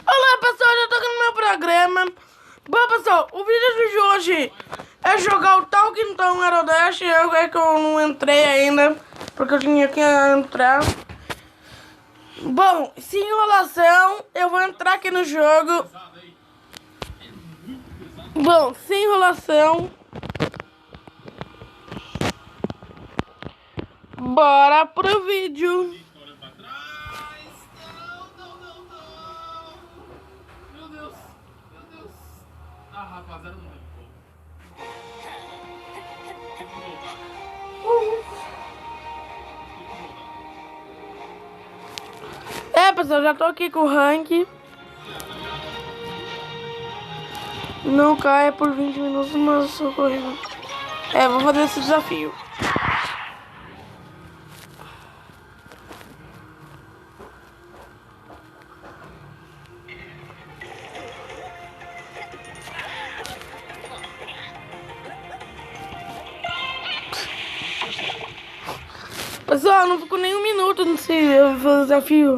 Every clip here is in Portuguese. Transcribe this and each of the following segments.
Olá pessoal, já tô aqui no meu programa. Bom pessoal, o vídeo de hoje é jogar o Talking Tom Aerodash. É que eu não entrei ainda, porque eu tinha que entrar. Bom, sem enrolação, eu vou entrar aqui no jogo. Bom, sem enrolação, bora pro vídeo. Rapaziada, não Pessoal, já tô aqui com o rank. Não caia por 20 minutos, mas sou correndo. Vou fazer esse desafio. Pessoal, não fico nem um minuto nesse desafio.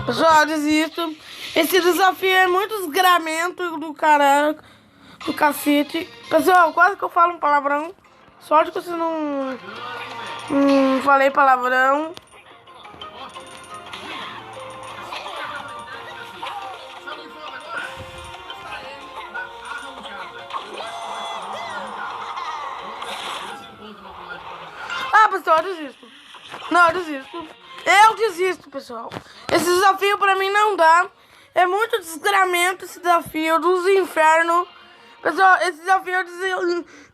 Pessoal, desisto. Esse desafio é muito desgramento do caralho, do cacete. Pessoal, quase que eu falo um palavrão. Sorte que você não falei palavrão. Pessoal, eu desisto. Não, eu desisto. Eu desisto, pessoal. Esse desafio pra mim não dá. É muito desgramento esse desafio dos infernos. Pessoal, esse desafio é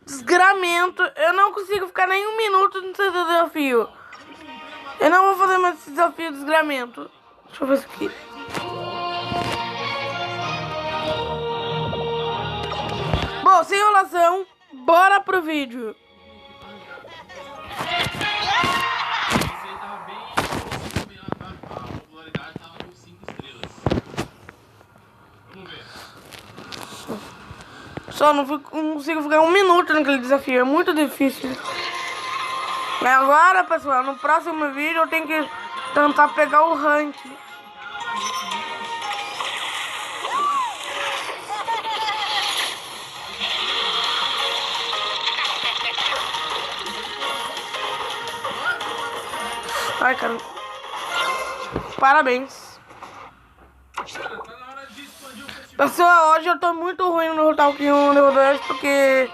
desgramento. Eu não consigo ficar nem um minuto nesse desafio. Eu não vou fazer mais esse desafio de desgramento. Deixa eu ver isso aqui. Bom, sem enrolação, bora pro vídeo. Só não consigo ficar um minuto naquele desafio, é muito difícil. E agora, pessoal, no próximo vídeo eu tenho que tentar pegar o rank. Ai, cara. Parabéns. Pessoal, hoje eu tô muito ruim no Talking 1 nível 2 porque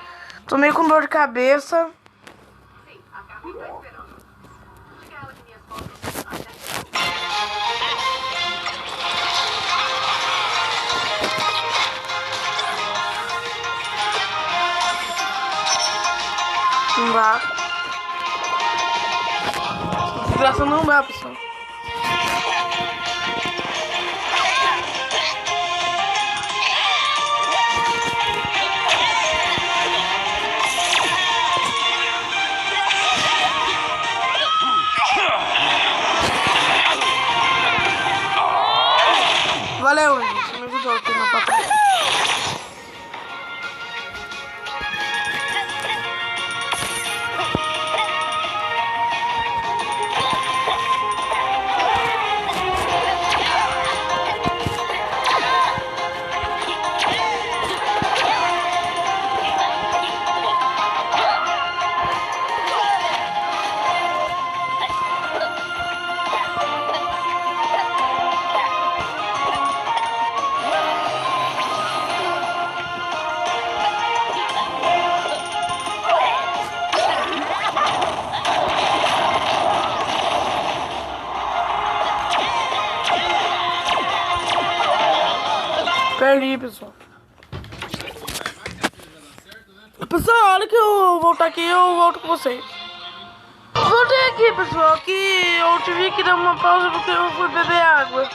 tô meio com dor de cabeça. Não dá. Desgraça não dá, pessoal. Valeu, gente. Você me ajudou aqui na papai. Perdi, pessoal. Pessoal, olha que eu voltar aqui, eu volto com vocês. Voltei aqui, pessoal, que eu tive que dar uma pausa porque eu fui beber água.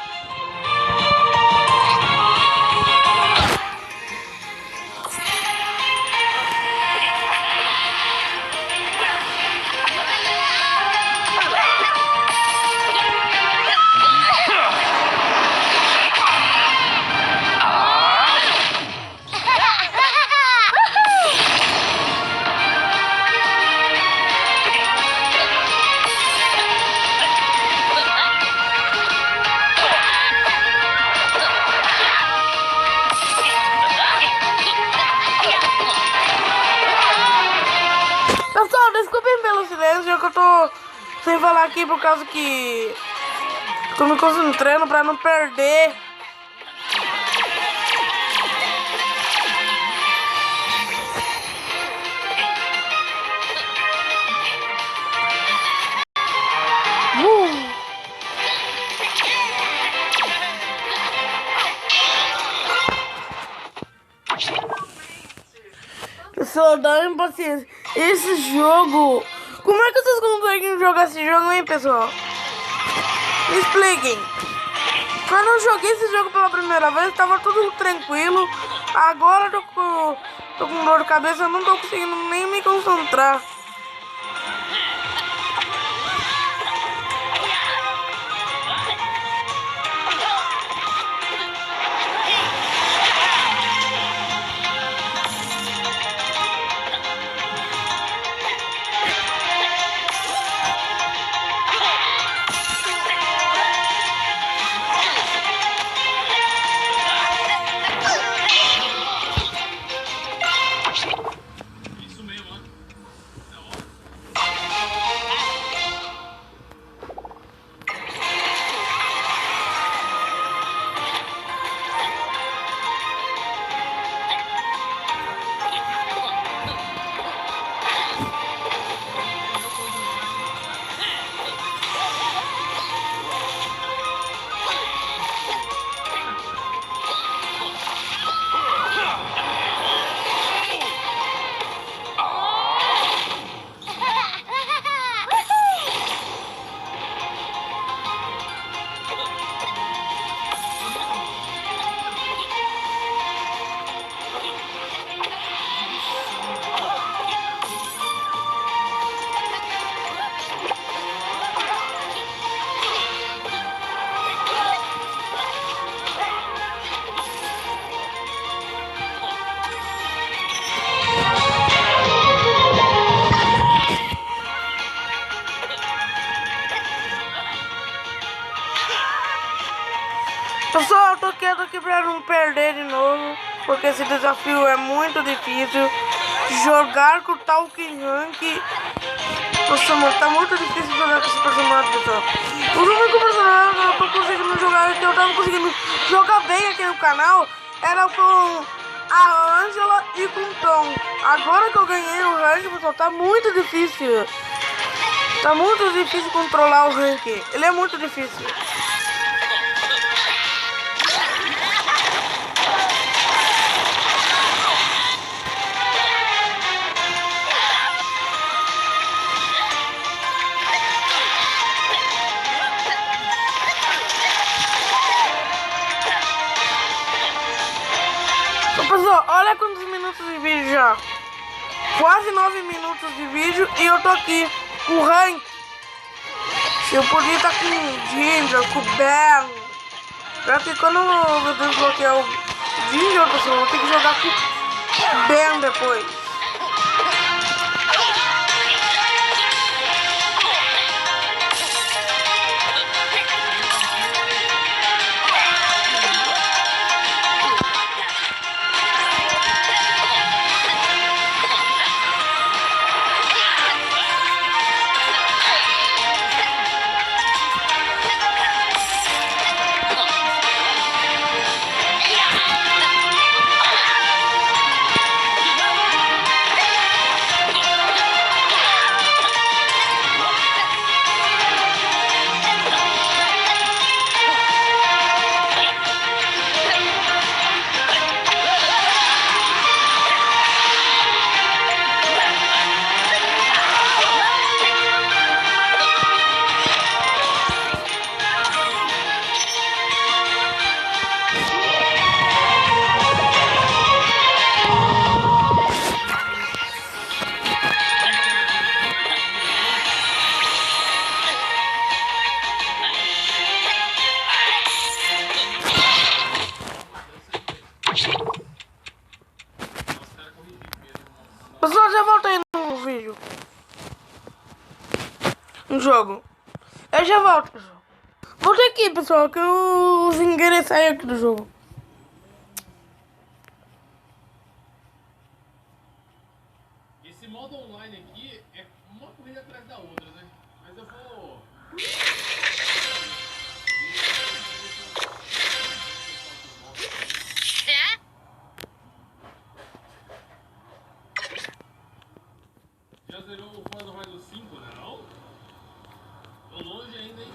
aqui por causa que tô me concentrando pra não perder. Pessoal, dá impaciência. Esse jogo... Como é que vocês conseguem jogar esse jogo, hein, pessoal? Me expliquem. Quando eu joguei esse jogo pela primeira vez, tava tudo tranquilo. Agora eu tô com dor de cabeça, eu não tô conseguindo nem me concentrar. Isso mesmo, ó. Pessoal, eu tô quieto aqui pra não perder de novo, porque esse desafio é muito difícil. Jogar com o Talking Rank. Nossa, mano, tá muito difícil jogar com esse personagem, pessoal. O único personagem que eu tô conseguindo jogar, que eu tava conseguindo jogar bem aqui no canal, era com a Angela e com o Tom. Agora que eu ganhei o rank, pessoal, tá muito difícil. Tá muito difícil controlar o rank. Ele é muito difícil. Pessoal, olha quantos minutos de vídeo já. Quase 9 minutos de vídeo e eu tô aqui com o rank. Eu podia estar com o Ginger, com o Ben. Só que quando eu desbloquear o Ginger, pessoal, eu vou ter que jogar com o Ben depois. Pessoal, já voltei no vídeo. No jogo. Eu já volto, pessoal. Voltei aqui, pessoal, que eu sem querer sair aqui do jogo. Esse modo online aqui é uma corrida atrás da outra, né? Mas eu vou Já zerou o Forza Horizon 5, né não? Tô longe ainda, hein?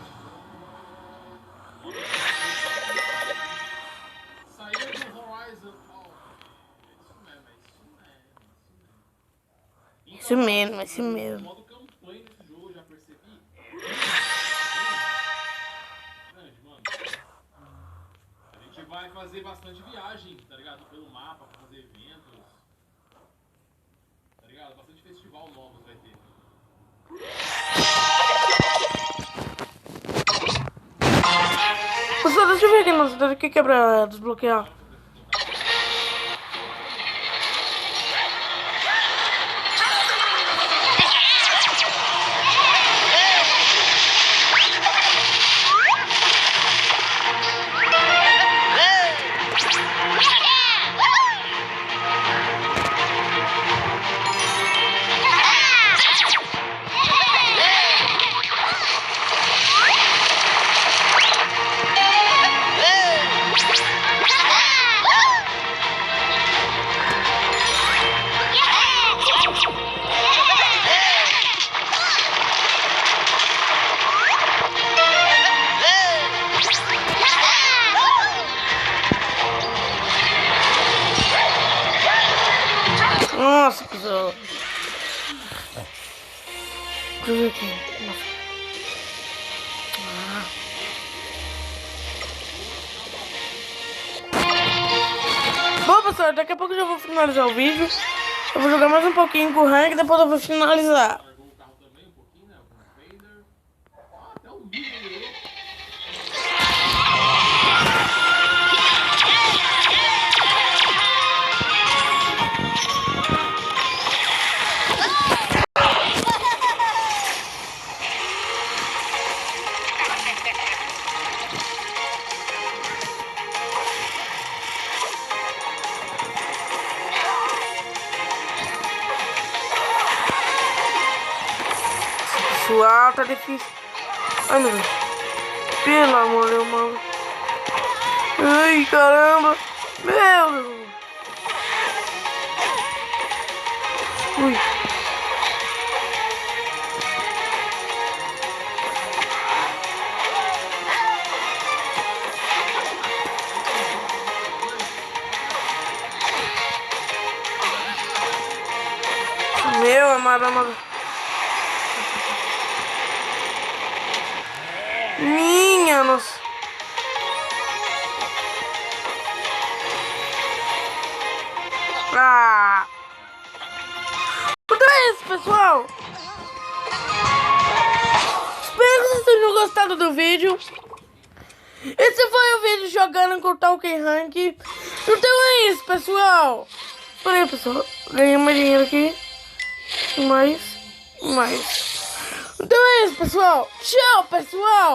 Saiu do Horizon. Isso mesmo, isso mesmo. O modo campanha desse jogo, eu já percebi. Grande, mano. A gente vai fazer bastante viagem, tá ligado? Pelo mapa, pra fazer eventos. Tá ligado? Bastante festival novos vai ter. Pessoal, deixa eu ver aqui na cidade o que é pra desbloquear. Nossa, pessoal. Deixa eu ver aqui. Nossa. Bom, pessoal, daqui a pouco eu já vou finalizar o vídeo. Eu vou jogar mais um pouquinho com o rank e depois eu vou finalizar. Largou o carro também um pouquinho, né? Com o Vader. Ah, até o vídeo melhorou. Pessoal, tá difícil. Ai, meu Deus. Pelo amor de Deus, mano. Ai, caramba. Meu Deus. Ui. Meu amado, amado. Minha nossa. Ah. Então é isso, pessoal. Espero que vocês tenham gostado do vídeo. Esse foi o vídeo jogando com o Talking Rank. Então é isso, pessoal. Olha aí, pessoal. Ganhei mais dinheiro aqui. Mais. Então é isso, pessoal. Tchau, pessoal.